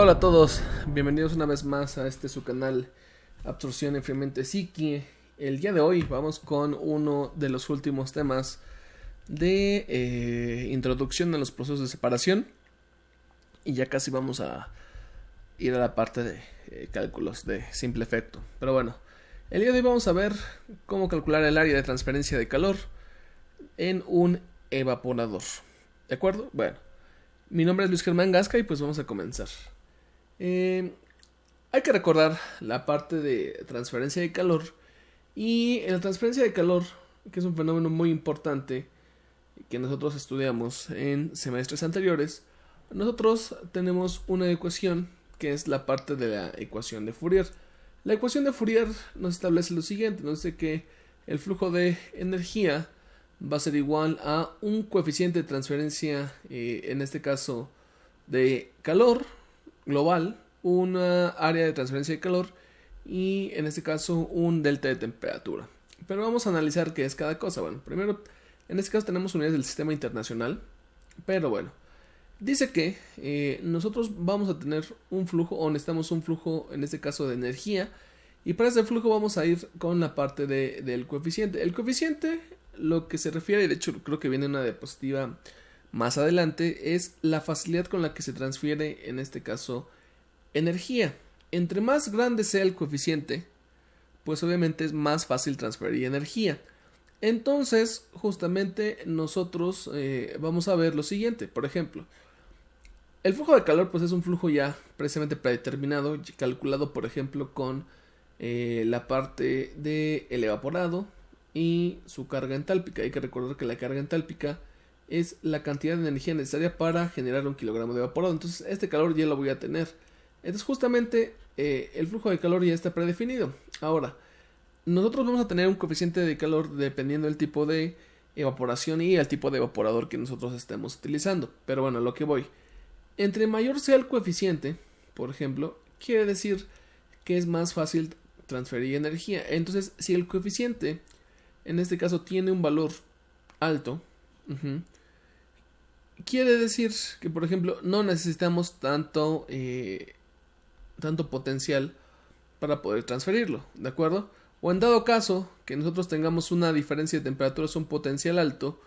Hola a todos, bienvenidos una vez más a su canal Absorción Enfriamiento Psiqui. El día de hoy vamos con uno de los últimos temas de introducción a los procesos de separación. Y ya casi vamos a ir a la parte de cálculos de simple efecto. Pero bueno, el día de hoy vamos a ver cómo calcular el área de transferencia de calor en un evaporador. ¿De acuerdo? Bueno, mi nombre es Luis Germán Gasca y pues vamos a comenzar. Hay que recordar la parte de transferencia de calor. Y en la transferencia de calor, que es un fenómeno muy importante que nosotros estudiamos en semestres anteriores, nosotros tenemos una ecuación que es la parte de la ecuación de Fourier. La ecuación de Fourier nos establece lo siguiente: nos dice que el flujo de energía va a ser igual a un coeficiente de transferencia, en este caso de calor global, una área de transferencia de calor y en este caso un delta de temperatura. Pero vamos a analizar qué es cada cosa. Bueno, primero, en este caso tenemos unidades del sistema internacional, pero bueno, dice que nosotros vamos a tener un flujo, o necesitamos un flujo, en este caso de energía, y para ese flujo vamos a ir con la parte del coeficiente. El coeficiente, lo que se refiere, y de hecho creo que viene una diapositiva más adelante, es la facilidad con la que se transfiere, en este caso, energía. Entre más grande sea el coeficiente, pues obviamente es más fácil transferir energía. Entonces, justamente nosotros vamos a ver lo siguiente. Por ejemplo, el flujo de calor pues es un flujo ya precisamente predeterminado, calculado por ejemplo con la parte del evaporado y su carga entálpica. Hay que recordar que la carga entálpica es la cantidad de energía necesaria para generar un kilogramo de evaporado. Entonces este calor ya lo voy a tener. Entonces justamente el flujo de calor ya está predefinido. Ahora, nosotros vamos a tener un coeficiente de calor dependiendo del tipo de evaporación y el tipo de evaporador que nosotros estemos utilizando. Pero bueno, a lo que voy. Entre mayor sea el coeficiente, por ejemplo, quiere decir que es más fácil transferir energía. Entonces, si el coeficiente, en este caso, tiene un valor alto, quiere decir que, por ejemplo, no necesitamos tanto potencial para poder transferirlo, ¿de acuerdo? O en dado caso que nosotros tengamos una diferencia de temperaturas, un potencial alto,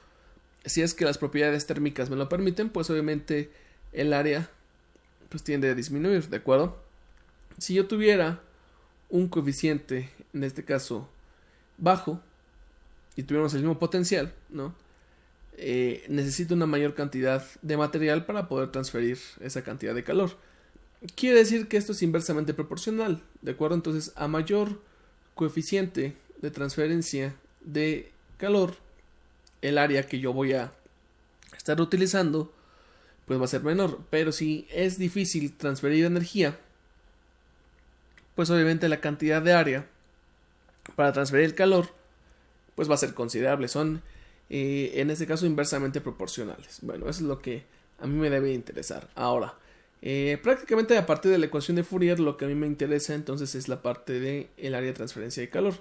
si es que las propiedades térmicas me lo permiten, pues obviamente el área pues tiende a disminuir, ¿de acuerdo? Si yo tuviera un coeficiente, en este caso bajo, y tuviéramos el mismo potencial, ¿no? Necesito una mayor cantidad de material para poder transferir esa cantidad de calor. Quiere decir que esto es inversamente proporcional, ¿de acuerdo? Entonces, a mayor coeficiente de transferencia de calor, el área que yo voy a estar utilizando, pues va a ser menor. Pero si es difícil transferir energía, pues obviamente la cantidad de área para transferir el calor, pues va a ser considerable. Son, en este caso, inversamente proporcionales. Bueno, eso es lo que a mí me debe interesar. Ahora, prácticamente a partir de la ecuación de Fourier, lo que a mí me interesa entonces es la parte del área de transferencia de calor.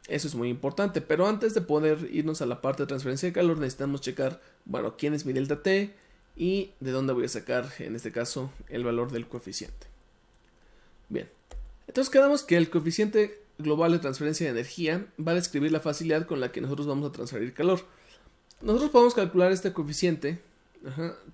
Eso es muy importante, pero antes de poder irnos a la parte de transferencia de calor necesitamos checar, bueno, quién es mi delta T y de dónde voy a sacar, en este caso, el valor del coeficiente. Bien, entonces quedamos que el coeficiente global de transferencia de energía va a describir la facilidad con la que nosotros vamos a transferir calor. Nosotros podemos calcular este coeficiente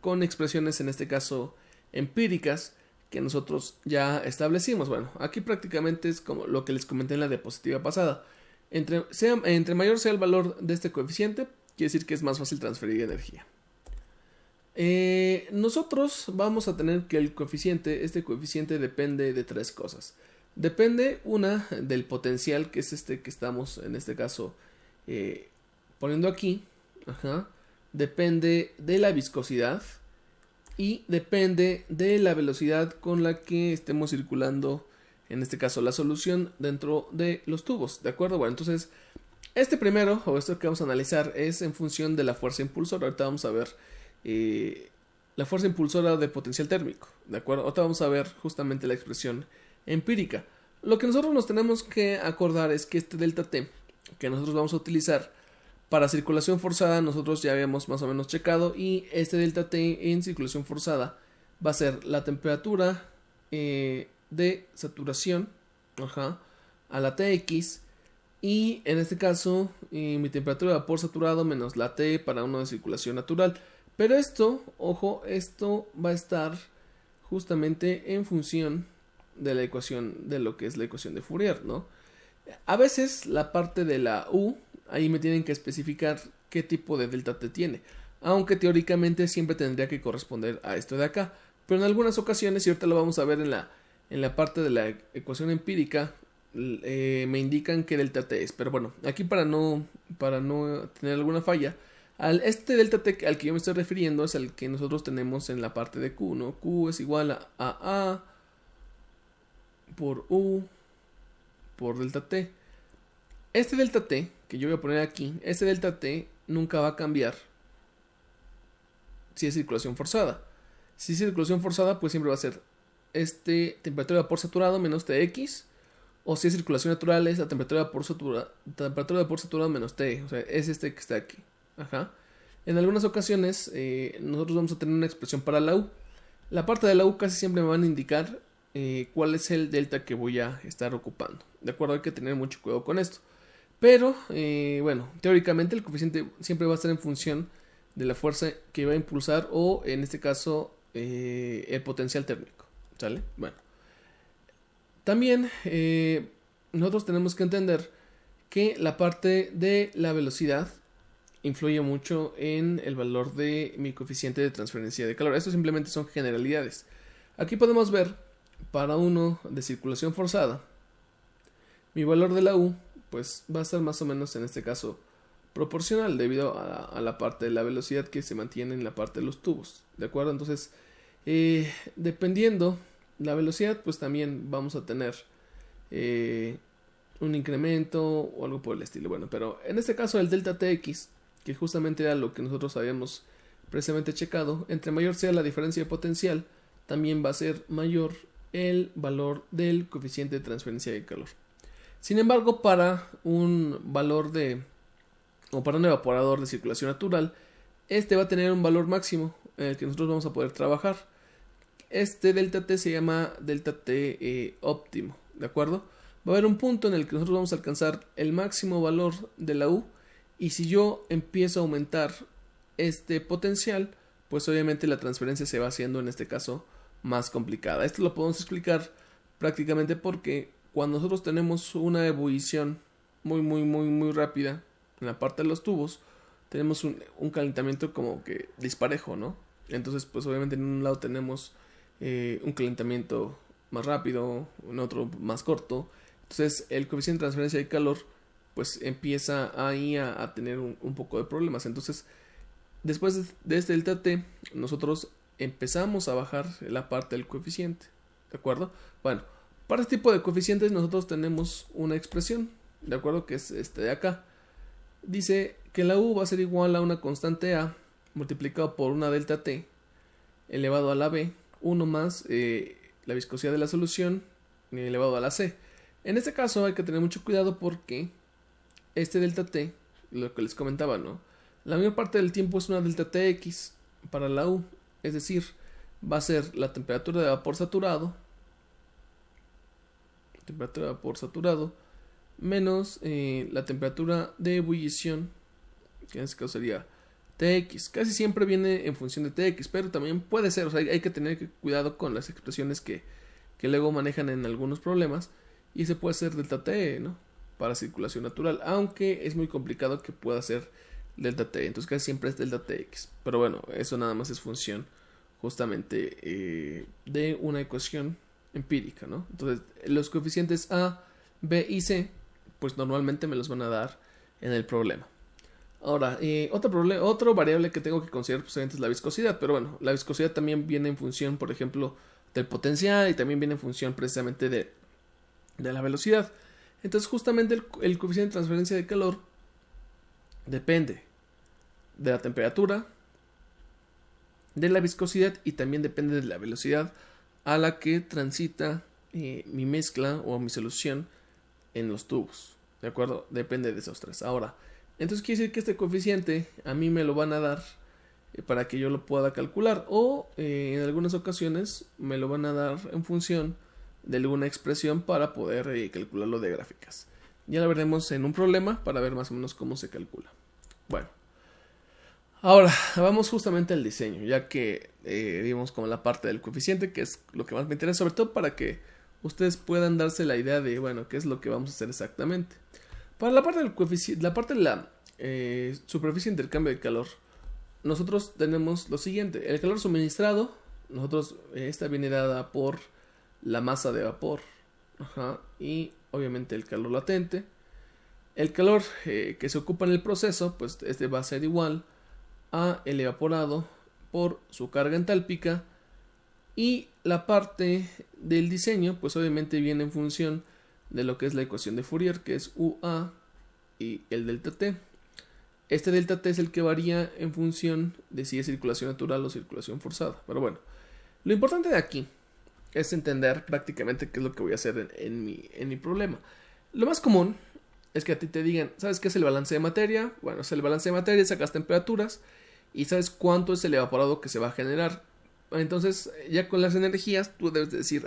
con expresiones, en este caso, empíricas, que nosotros ya establecimos. Bueno, aquí prácticamente es como lo que les comenté en la diapositiva pasada. Entre mayor sea el valor de este coeficiente, quiere decir que es más fácil transferir energía. Nosotros vamos a tener que este coeficiente depende de tres cosas. Depende, una, del potencial, que es este que estamos, en este caso, poniendo aquí. Depende de la viscosidad. Y depende de la velocidad con la que estemos circulando, en este caso, la solución dentro de los tubos, ¿de acuerdo? Bueno, entonces, este primero, o esto que vamos a analizar, es en función de la fuerza impulsora. Ahorita vamos a ver la fuerza impulsora de potencial térmico, ¿de acuerdo? Ahorita vamos a ver justamente la expresión empírica. Lo que nosotros nos tenemos que acordar es que este delta T, que nosotros vamos a utilizar para circulación forzada, nosotros ya habíamos más o menos checado, y este delta T en circulación forzada va a ser la temperatura de saturación, a la Tx, y en este caso mi temperatura de vapor saturado menos la T para uno de circulación natural. Pero esto, ojo, esto va a estar justamente en función de la ecuación, de lo que es la ecuación de Fourier, ¿no? A veces la parte de la U, ahí me tienen que especificar qué tipo de delta T tiene, aunque teóricamente siempre tendría que corresponder a esto de acá. Pero en algunas ocasiones, y ahorita lo vamos a ver en la parte de la ecuación empírica, me indican qué delta T es. Pero bueno, aquí para no tener alguna falla, este delta T al que yo me estoy refiriendo es el que nosotros tenemos en la parte de Q, ¿no? Q es igual a por U por delta T. Este delta T que yo voy a poner aquí, este delta T nunca va a cambiar si es circulación forzada. Si es circulación forzada, pues siempre va a ser temperatura de vapor saturado menos Tx. O si es circulación natural, es la temperatura de vapor saturado menos T. O sea, es este que está aquí. En algunas ocasiones, nosotros vamos a tener una expresión para la U. La parte de la U casi siempre me van a indicar cuál es el delta que voy a estar ocupando. De acuerdo, hay que tener mucho cuidado con esto. Pero, bueno, teóricamente el coeficiente siempre va a estar en función de la fuerza que va a impulsar, o en este caso el potencial térmico, ¿sale? Bueno, también nosotros tenemos que entender que la parte de la velocidad influye mucho en el valor de mi coeficiente de transferencia de calor. Esto simplemente son generalidades. Aquí podemos ver para uno de circulación forzada, mi valor de la U pues va a estar más o menos en este caso proporcional debido a la parte de la velocidad que se mantiene en la parte de los tubos, ¿de acuerdo? Entonces, dependiendo la velocidad, pues también vamos a tener un incremento o algo por el estilo. Bueno, pero en este caso el delta Tx, que justamente era lo que nosotros habíamos precisamente checado, entre mayor sea la diferencia de potencial, también va a ser mayor el valor del coeficiente de transferencia de calor. Sin embargo, para un valor para un evaporador de circulación natural, este va a tener un valor máximo en el que nosotros vamos a poder trabajar. Este delta T se llama delta T óptimo, ¿de acuerdo? Va a haber un punto en el que nosotros vamos a alcanzar el máximo valor de la U, y si yo empiezo a aumentar este potencial, pues obviamente la transferencia se va haciendo en este caso más complicada. Esto lo podemos explicar prácticamente porque cuando nosotros tenemos una ebullición muy rápida en la parte de los tubos, tenemos un calentamiento como que disparejo, ¿no? Entonces, pues obviamente en un lado tenemos un calentamiento más rápido, en otro más corto. Entonces, el coeficiente de transferencia de calor pues empieza ahí a tener un poco de problemas. Entonces, después de este delta T, nosotros empezamos a bajar la parte del coeficiente, ¿de acuerdo? Bueno, para este tipo de coeficientes nosotros tenemos una expresión, ¿de acuerdo? Que es este de acá. Dice que la U va a ser igual a una constante A multiplicado por una delta T elevado a la B, 1 más la viscosidad de la solución elevado a la C. En este caso hay que tener mucho cuidado porque este delta T, lo que les comentaba, ¿no? La mayor parte del tiempo es una delta Tx para la U, es decir, va a ser la temperatura de vapor saturado, menos la temperatura de ebullición, que en este caso sería Tx. Casi siempre viene en función de Tx, pero también puede ser, o sea, hay que tener cuidado con las expresiones que luego manejan en algunos problemas, y ese puede ser delta T, ¿no? Para circulación natural, aunque es muy complicado que pueda ser delta T, entonces casi siempre es delta Tx, pero bueno, eso nada más es función justamente de una ecuación empírica, ¿no? Entonces los coeficientes A, B y C pues normalmente me los van a dar en el problema. Ahora, otro variable que tengo que considerar pues es la viscosidad, pero bueno, la viscosidad también viene en función, por ejemplo, del potencial, y también viene en función precisamente de la velocidad. Entonces justamente el coeficiente de transferencia de calor depende de la temperatura, de la viscosidad, y también depende de la velocidad a la que transita mi mezcla o mi solución en los tubos, ¿de acuerdo? Depende de esos tres. Ahora, entonces quiere decir que este coeficiente a mí me lo van a dar para que yo lo pueda calcular, o en algunas ocasiones me lo van a dar en función de alguna expresión para poder calcularlo de gráficas. Ya lo veremos en un problema para ver más o menos cómo se calcula. Bueno, ahora vamos justamente al diseño, ya que vimos como la parte del coeficiente, que es lo que más me interesa, sobre todo para que ustedes puedan darse la idea de, bueno, qué es lo que vamos a hacer exactamente. Para la parte del coeficiente, la parte de la superficie de intercambio de calor, nosotros tenemos lo siguiente: el calor suministrado, esta viene dada por la masa de vapor, y obviamente el calor latente. El calor que se ocupa en el proceso, pues este va a ser igual a el evaporado por su carga entálpica, y la parte del diseño, pues obviamente viene en función de lo que es la ecuación de Fourier, que es UA y el delta T. Este delta T es el que varía en función de si es circulación natural o circulación forzada. Pero bueno, lo importante de aquí es entender prácticamente qué es lo que voy a hacer en mi problema. Lo más común es que a ti te digan, ¿sabes qué es el balance de materia? Bueno, es el balance de materia, sacas temperaturas y sabes cuánto es el evaporado que se va a generar. Entonces, ya con las energías, tú debes decir,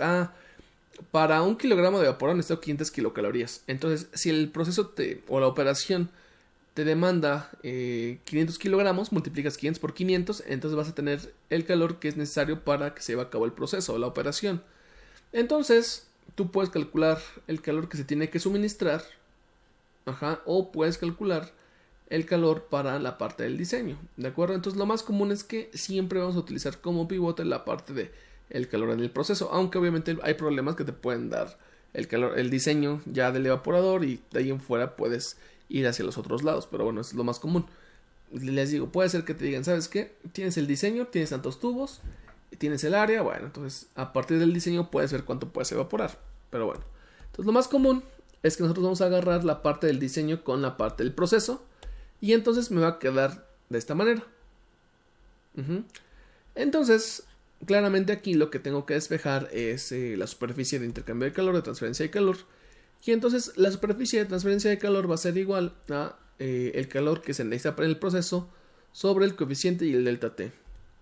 para 1 kilogramo de evaporado necesito 500 kilocalorías. Entonces, si el proceso o la operación te demanda 500 kilogramos, multiplicas 500 por 500, entonces vas a tener el calor que es necesario para que se lleve a cabo el proceso o la operación. Entonces, tú puedes calcular el calor que se tiene que suministrar, o puedes calcular el calor para la parte del diseño, ¿de acuerdo? Entonces, lo más común es que siempre vamos a utilizar como pivote la parte de el calor en el proceso, aunque obviamente hay problemas que te pueden dar el diseño ya del evaporador, y de ahí en fuera puedes ir hacia los otros lados, pero bueno, es lo más común. Les digo, puede ser que te digan, ¿sabes qué? Tienes el diseño, tienes tantos tubos, tienes el área, bueno, entonces a partir del diseño puedes ver cuánto puedes evaporar, pero bueno. Entonces lo más común es que nosotros vamos a agarrar la parte del diseño con la parte del proceso, y entonces me va a quedar de esta manera. Entonces, claramente aquí lo que tengo que despejar es la superficie de intercambio de calor, de transferencia de calor. Y entonces la superficie de transferencia de calor va a ser igual a el calor que se necesita para el proceso sobre el coeficiente y el delta T.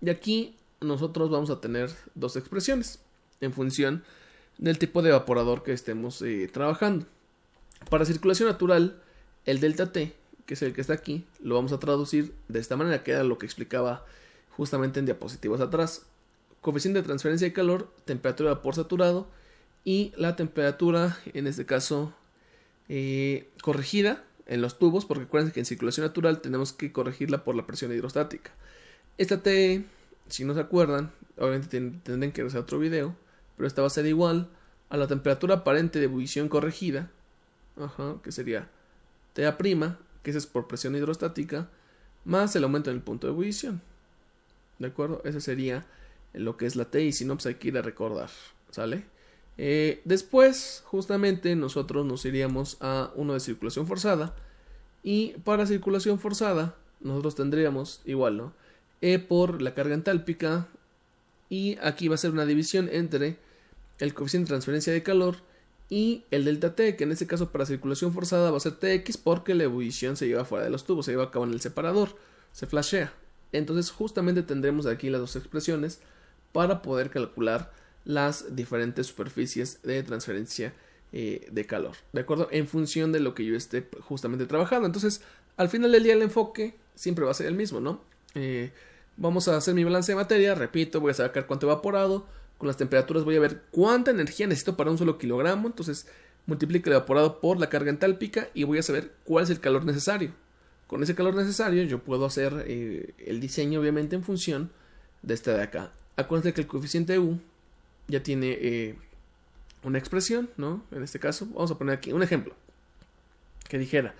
Y aquí nosotros vamos a tener dos expresiones en función del tipo de evaporador que estemos trabajando. Para circulación natural, el delta T, que es el que está aquí, lo vamos a traducir de esta manera, que era lo que explicaba justamente en diapositivas atrás. Coeficiente de transferencia de calor, temperatura de vapor saturado, y la temperatura, en este caso, corregida en los tubos, porque acuérdense que en circulación natural tenemos que corregirla por la presión hidrostática. Esta T, si no se acuerdan, obviamente tendrán que hacer otro video, pero esta va a ser igual a la temperatura aparente de ebullición corregida, que sería TA', que esa es por presión hidrostática, más el aumento en el punto de ebullición. ¿De acuerdo? Ese sería lo que es la T, y si no, pues hay que ir a recordar, ¿sale? Después, justamente, nosotros nos iríamos a uno de circulación forzada, y para circulación forzada, nosotros tendríamos igual, ¿no? E por la carga entálpica, y aquí va a ser una división entre el coeficiente de transferencia de calor y el delta T, que en este caso para circulación forzada va a ser Tx, porque la ebullición se lleva fuera de los tubos, se lleva a cabo en el separador, se flashea. Entonces justamente tendremos aquí las dos expresiones para poder calcular las diferentes superficies de transferencia de calor, ¿de acuerdo? En función de lo que yo esté justamente trabajando. Entonces, al final del día el enfoque siempre va a ser el mismo, ¿no? Vamos a hacer mi balance de materia, repito, voy a sacar cuánto evaporado, con las temperaturas voy a ver cuánta energía necesito para un solo kilogramo, entonces multiplico el evaporado por la carga entálpica y voy a saber cuál es el calor necesario. Con ese calor necesario yo puedo hacer el diseño obviamente en función de este de acá. Acuérdense que el coeficiente U ya tiene una expresión, ¿no? En este caso, vamos a poner aquí un ejemplo que dijera,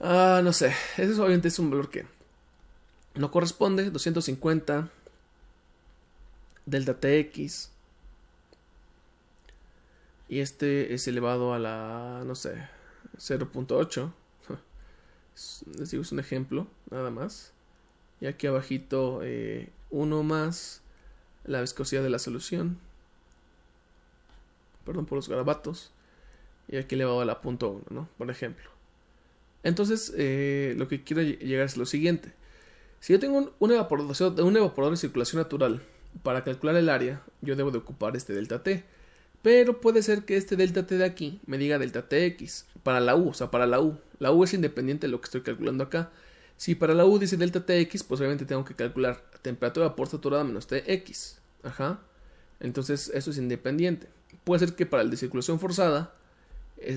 no sé, ese obviamente es un valor que no corresponde, 250 delta Tx, y este es elevado a la, no sé, 0.8. Les digo, es un ejemplo, nada más. Y aquí abajito 1 más la viscosidad de la solución. Perdón por los garabatos. Y aquí elevado a la 0.1, ¿no? Por ejemplo. Entonces, lo que quiero llegar es lo siguiente. Si yo tengo un evaporador de circulación natural para calcular el área, yo debo de ocupar este delta T. Pero puede ser que este delta T de aquí me diga delta TX para la U, o sea, para la U. La U es independiente de lo que estoy calculando acá. Si para la U dice delta TX, pues obviamente tengo que calcular temperatura de vapor saturada menos TX. Ajá. Entonces eso es independiente. Puede ser que para el de circulación forzada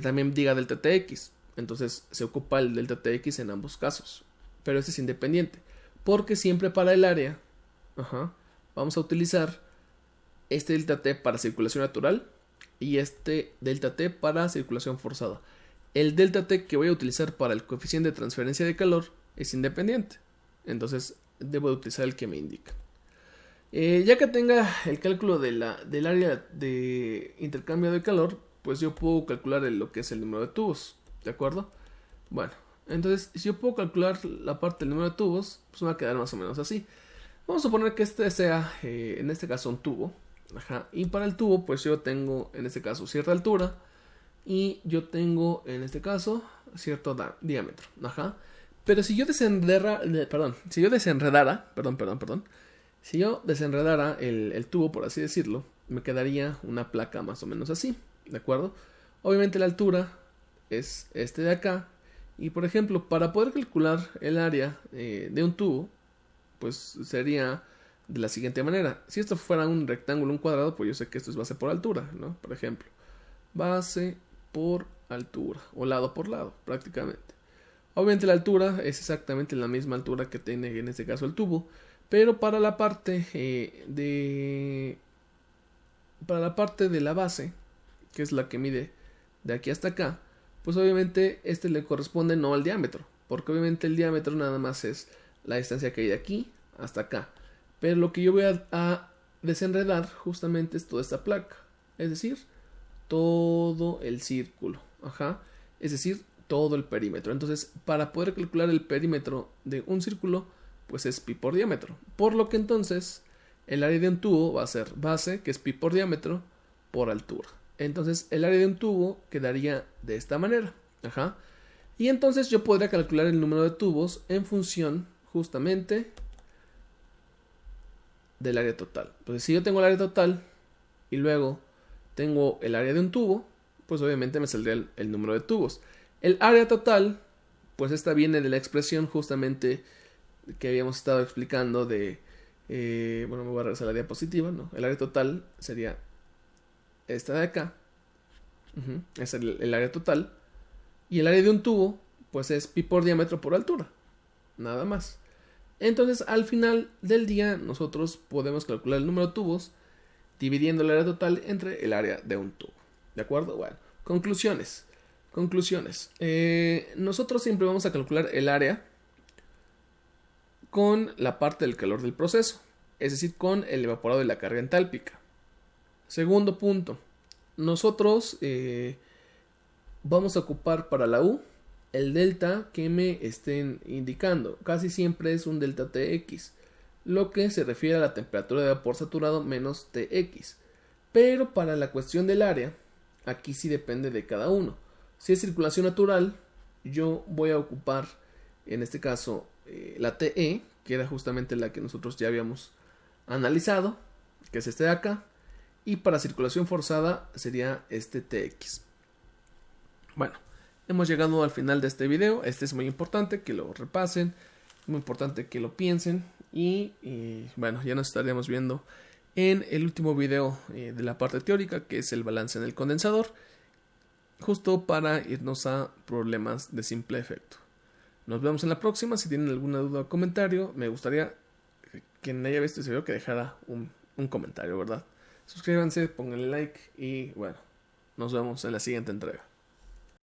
también diga delta TX. Entonces se ocupa el delta TX en ambos casos. Pero este es independiente. Porque siempre para el área, vamos a utilizar este delta T para circulación natural y este delta T para circulación forzada. El delta T que voy a utilizar para el coeficiente de transferencia de calor es independiente. Entonces debo de utilizar el que me indica. Ya que tenga el cálculo del área de intercambio de calor, pues yo puedo calcular lo que es el número de tubos. ¿De acuerdo? Bueno, entonces si yo puedo calcular la parte del número de tubos, pues me va a quedar más o menos así. Vamos a suponer que este sea, en este caso, un tubo. Y para el tubo, pues yo tengo, en este caso, cierta altura. Y yo tengo, en este caso, cierto diámetro. Pero si yo desenredara, si yo desenredara el tubo, por así decirlo, me quedaría una placa más o menos así. ¿De acuerdo? Obviamente la altura es este de acá. Y por ejemplo, para poder calcular el área de un tubo, pues sería de la siguiente manera. Si esto fuera un rectángulo, un cuadrado, pues yo sé que esto es base por altura, ¿no? Por ejemplo, base por altura, o lado por lado, prácticamente. Obviamente la altura es exactamente la misma altura que tiene en este caso el tubo, pero para la parte de la base, que es la que mide de aquí hasta acá, pues obviamente este le corresponde no al diámetro, porque obviamente el diámetro nada más es la distancia que hay de aquí hasta acá. Pero lo que yo voy a desenredar justamente es toda esta placa, es decir, todo el círculo, es decir, todo el perímetro. Entonces, para poder calcular el perímetro de un círculo, pues es pi por diámetro. Por lo que entonces, el área de un tubo va a ser base, que es pi por diámetro, por altura. Entonces, el área de un tubo quedaría de esta manera, Y entonces yo podría calcular el número de tubos en función justamente del área total. Pues si yo tengo el área total y luego tengo el área de un tubo, pues obviamente me saldría el número de tubos. El área total, pues esta viene de la expresión justamente que habíamos estado explicando de... bueno, me voy a regresar a la diapositiva, ¿no? El área total sería esta de acá. Es el área total. Y el área de un tubo, pues es pi por diámetro por altura. Nada más. Entonces, al final del día, nosotros podemos calcular el número de tubos dividiendo el área total entre el área de un tubo. ¿De acuerdo? Bueno, conclusiones. Nosotros siempre vamos a calcular el área con la parte del calor del proceso, es decir, con el evaporado de la carga entálpica. Segundo punto, nosotros vamos a ocupar para la U el delta que me estén indicando. Casi siempre es un delta TX, lo que se refiere a la temperatura de vapor saturado menos TX. Pero para la cuestión del área, aquí sí depende de cada uno. Si es circulación natural, yo voy a ocupar, en este caso, la TE, que era justamente la que nosotros ya habíamos analizado, que es este de acá. Y para circulación forzada sería este TX. Bueno, hemos llegado al final de este video. Este es muy importante que lo repasen, muy importante que lo piensen. Y bueno, ya nos estaremos viendo en el último video de la parte teórica, que es el balance en el condensador, justo para irnos a problemas de simple efecto. Nos vemos en la próxima. Si tienen alguna duda o comentario, me gustaría que quien haya visto este video que dejara un comentario, ¿verdad? Suscríbanse, pónganle like y bueno, nos vemos en la siguiente entrega.